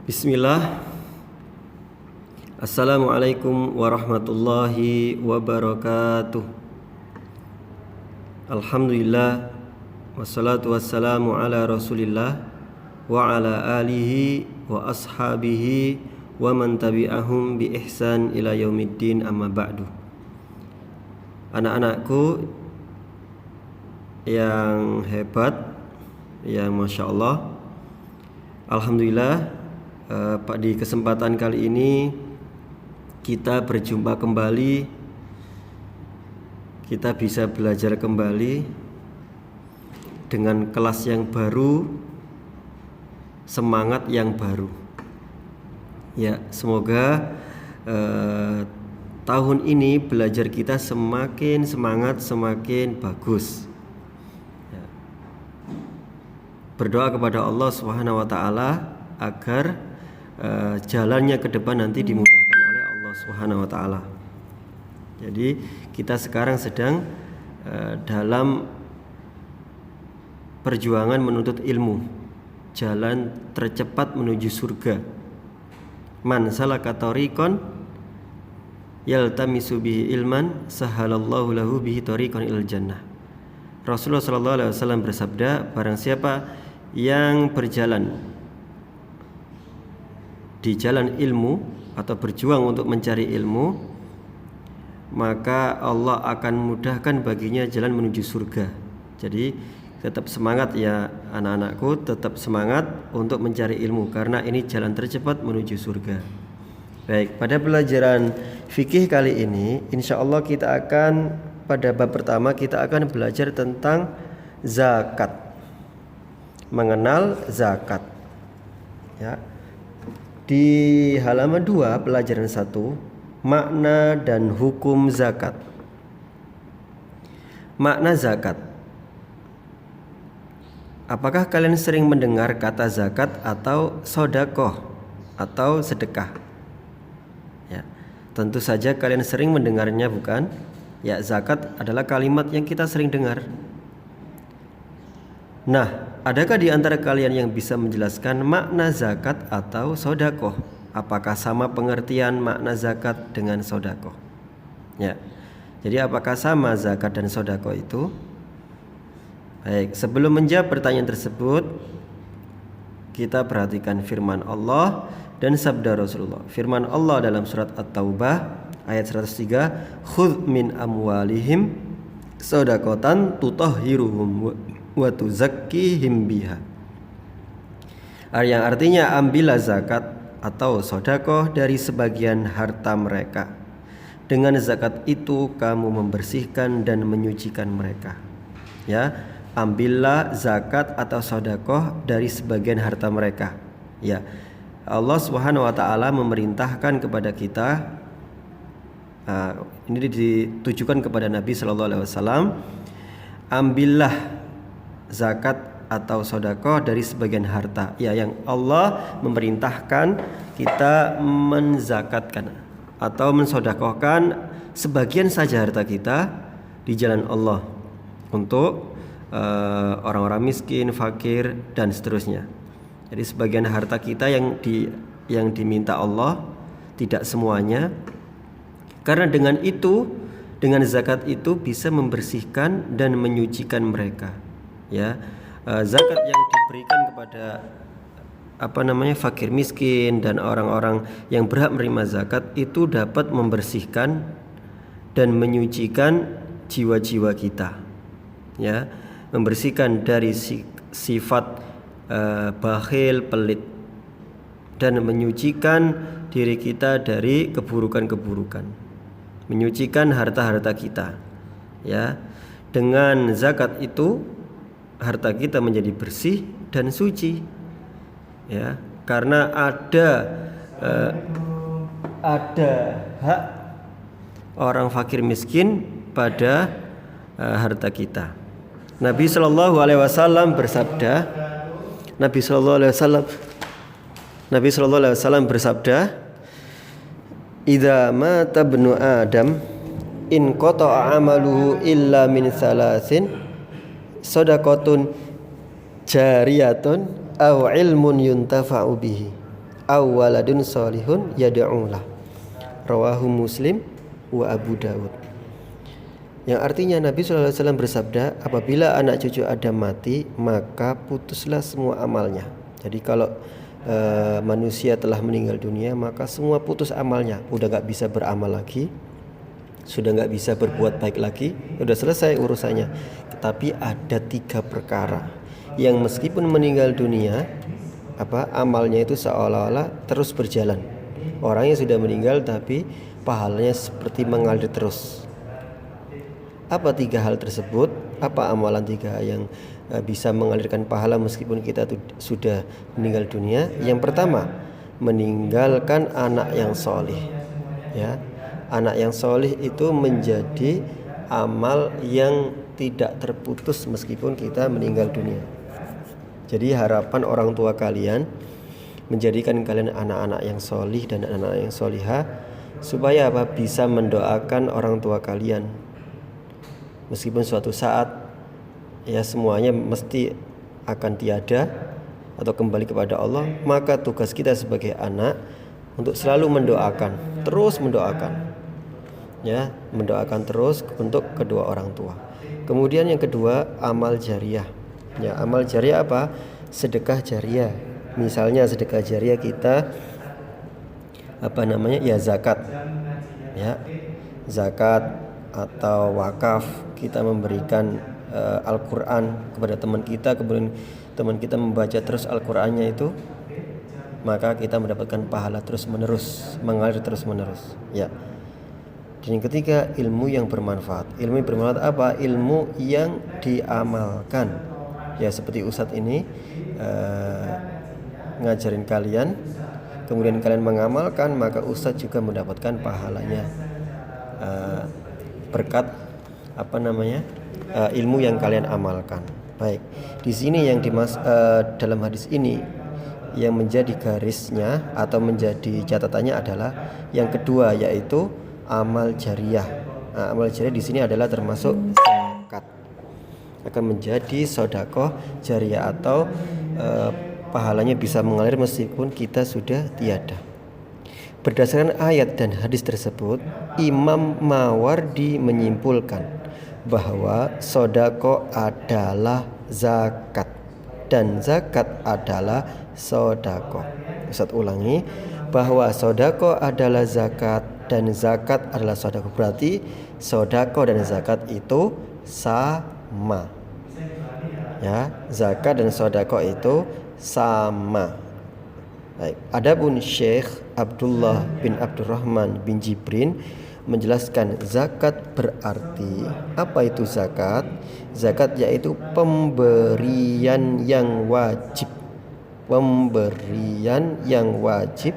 Bismillah. Assalamualaikum warahmatullahi wabarakatuh. Alhamdulillah. Wassalatu wassalamu ala rasulillah wa ala alihi wa ashabihi wa man tabi'ahum bi ihsan ila yaumiddin, amma ba'du. Anak-anakku yang hebat, yang Masya Allah, Alhamdulillah, di kesempatan kali ini kita berjumpa kembali. Kita bisa belajar kembali dengan kelas yang baru, semangat yang baru. Ya, semoga tahun ini belajar kita semakin semangat, semakin bagus. Ya. Berdoa kepada Allah Subhanahu wa taala agar jalannya ke depan nanti dimudahkan oleh Allah Subhanahu wa taala. Jadi kita sekarang sedang dalam perjuangan menuntut ilmu, jalan tercepat menuju surga. Man salaka tariqan yaltamisu bihi ilman sahalallahu lahu bihi tariqan ilal jannah. Rasulullah sallallahu alaihi wasallam bersabda, barang siapa yang berjalan di jalan ilmu atau berjuang untuk mencari ilmu, maka Allah akan mudahkan baginya jalan menuju surga. Jadi tetap semangat ya anak-anakku, tetap semangat untuk mencari ilmu karena ini jalan tercepat menuju surga. Baik, pada pelajaran fikih kali ini insya Allah kita akan, pada bab pertama kita akan belajar tentang zakat, mengenal zakat ya. Di halaman 2 pelajaran 1, makna dan hukum zakat. Makna zakat. Apakah kalian sering mendengar kata zakat atau sodakoh atau sedekah? Ya, tentu saja kalian sering mendengarnya, bukan? Ya, zakat adalah kalimat yang kita sering dengar. Nah, adakah di antara kalian yang bisa menjelaskan makna zakat atau sodakoh? Apakah sama pengertian makna zakat dengan sodakoh? Ya, jadi apakah sama zakat dan sodakoh itu? Baik, sebelum menjawab pertanyaan tersebut, kita perhatikan firman Allah dan sabda Rasulullah. Firman Allah dalam surat At-Taubah ayat 103, khudh min amwalihim sodakotan tutahhiruhum wa tuzakkihim biha. Yang artinya, ambillah zakat atau sodakoh dari sebagian harta mereka. Dengan zakat itu kamu membersihkan dan menyucikan mereka. Ya, ambillah zakat atau sodakoh dari sebagian harta mereka. Ya, Allah Subhanahu wa taala memerintahkan kepada kita, ini ditujukan kepada Nabi Sallallahu Alaihi Wasallam, ambillah zakat atau sodakoh dari sebagian harta. Ya, yang Allah memerintahkan kita menzakatkan atau mensodakohkan sebagian saja harta kita di jalan Allah untuk orang-orang miskin, fakir dan seterusnya. Jadi sebagian harta kita yang diminta Allah, tidak semuanya. Karena dengan itu, dengan zakat itu bisa membersihkan dan menyucikan mereka. Ya, zakat yang diberikan kepada fakir miskin dan orang-orang yang berhak menerima zakat itu dapat membersihkan dan menyucikan jiwa-jiwa kita. Ya, membersihkan dari sifat bakhil, pelit, dan menyucikan diri kita dari keburukan-keburukan, menyucikan harta-harta kita. Ya, dengan zakat itu harta kita menjadi bersih dan suci. Ya, karena ada hak orang fakir miskin pada harta kita. Nabi Shallallahu Alaihi Wasallam bersabda, Nabi Shallallahu Alaihi Wasallam bersabda, idza mata ibnu Adam in qata'a amaluhu illa min salasin, sadaqatun jariyatun aw ilmun yuntafa'u bihi aw waladun salihun yad'ulah. Rawahu Muslim wa Abu Dawud. Yang artinya Nabi SAW bersabda, apabila anak cucu Adam mati, maka putuslah semua amalnya. Jadi kalau manusia telah meninggal dunia, maka semua putus amalnya. Udah gak bisa beramal lagi, sudah gak bisa berbuat baik lagi, udah selesai urusannya. Tetapi ada 3 perkara yang meskipun meninggal dunia, amalnya itu seolah-olah terus berjalan. Orangnya sudah meninggal tapi pahalanya seperti mengalir terus. Apa 3 hal tersebut? Apa amalan 3 yang bisa mengalirkan pahala meskipun kita sudah meninggal dunia? Yang pertama, meninggalkan anak yang solih. Ya, anak yang solih itu menjadi amal yang tidak terputus meskipun kita meninggal dunia. Jadi harapan orang tua kalian menjadikan kalian anak-anak yang solih dan anak-anak yang solihah, supaya bisa mendoakan orang tua kalian. Meskipun suatu saat ya semuanya mesti akan tiada atau kembali kepada Allah, maka tugas kita sebagai anak untuk selalu mendoakan, terus mendoakan, ya, mendoakan terus untuk kedua orang tua. Kemudian yang kedua, amal jariah. Ya, amal jariah apa? Sedekah jariah. Misalnya sedekah jariah kita ya zakat. Ya, zakat atau wakaf, kita memberikan Al-Quran kepada teman kita, kemudian teman kita membaca terus Al-Qurannya itu, maka kita mendapatkan pahala terus menerus, mengalir terus menerus. Ya. Dan yang ketiga, ilmu yang bermanfaat. Ilmu yang bermanfaat apa? Ilmu yang diamalkan. Ya, seperti Ustadz ini ngajarin kalian, kemudian kalian mengamalkan, maka Ustadz juga mendapatkan pahalanya berkat ilmu yang kalian amalkan. Baik, di sini yang dalam hadis ini yang menjadi garisnya atau menjadi catatannya adalah yang kedua, yaitu amal jariah. Amal jariah di sini adalah termasuk zakat, akan menjadi sedekah jariah atau pahalanya bisa mengalir meskipun kita sudah tiada. Berdasarkan ayat dan hadis tersebut, Imam Mawardi menyimpulkan bahwa sedekah adalah zakat dan zakat adalah sedekah. Ustaz ulangi, bahwa sedekah adalah zakat dan zakat adalah sedekah. Berarti sedekah dan zakat itu sama. Ya, zakat dan sedekah itu sama. Baik. Adapun Syekh Abdullah bin Abdurrahman bin Jibrin menjelaskan zakat berarti apa itu zakat? Zakat yaitu pemberian yang wajib. Pemberian yang wajib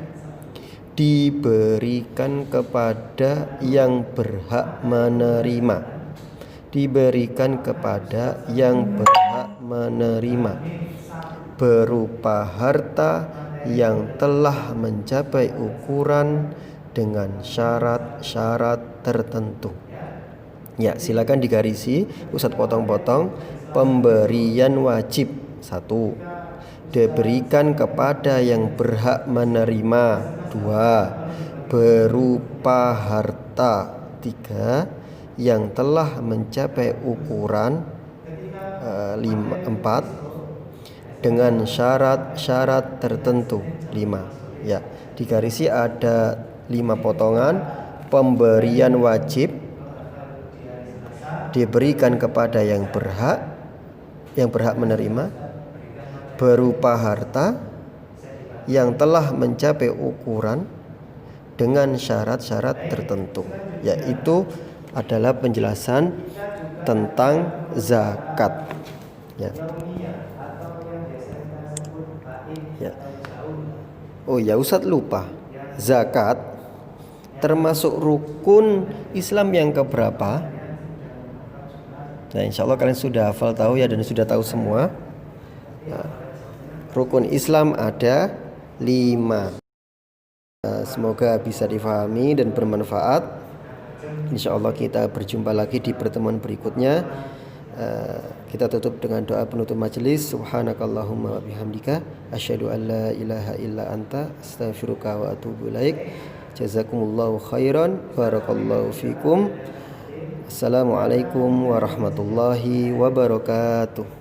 diberikan kepada yang berhak menerima. Diberikan kepada yang berhak menerima berupa harta yang telah mencapai ukuran dengan syarat-syarat tertentu. Ya, silakan digarisi, Ustadz potong-potong. Pemberian wajib 1, diberikan kepada yang berhak menerima 2, berupa harta 3, yang telah mencapai ukuran 4, dengan syarat-syarat tertentu 5. Ya, digarisi ada 5 potongan. Pemberian wajib diberikan kepada yang berhak menerima berupa harta yang telah mencapai ukuran dengan syarat-syarat tertentu. Yaitu adalah penjelasan tentang zakat. Ya. Ya. Oh ya, Ustadz lupa. Zakat termasuk rukun Islam yang keberapa? Nah, insya Allah kalian sudah hafal tahu ya, dan sudah tahu semua. Nah, rukun Islam ada 5. Semoga bisa difahami dan bermanfaat. Insya Allah kita berjumpa lagi di pertemuan berikutnya. Kita tutup dengan doa penutup majelis. Subhanakallahumma wa bihamdika asyhadu an la ilaha illa anta astaghfiruka wa atubu ilaik. Jazakumullahu khairan, barakallahu fikum. Assalamualaikum warahmatullahi wabarakatuh.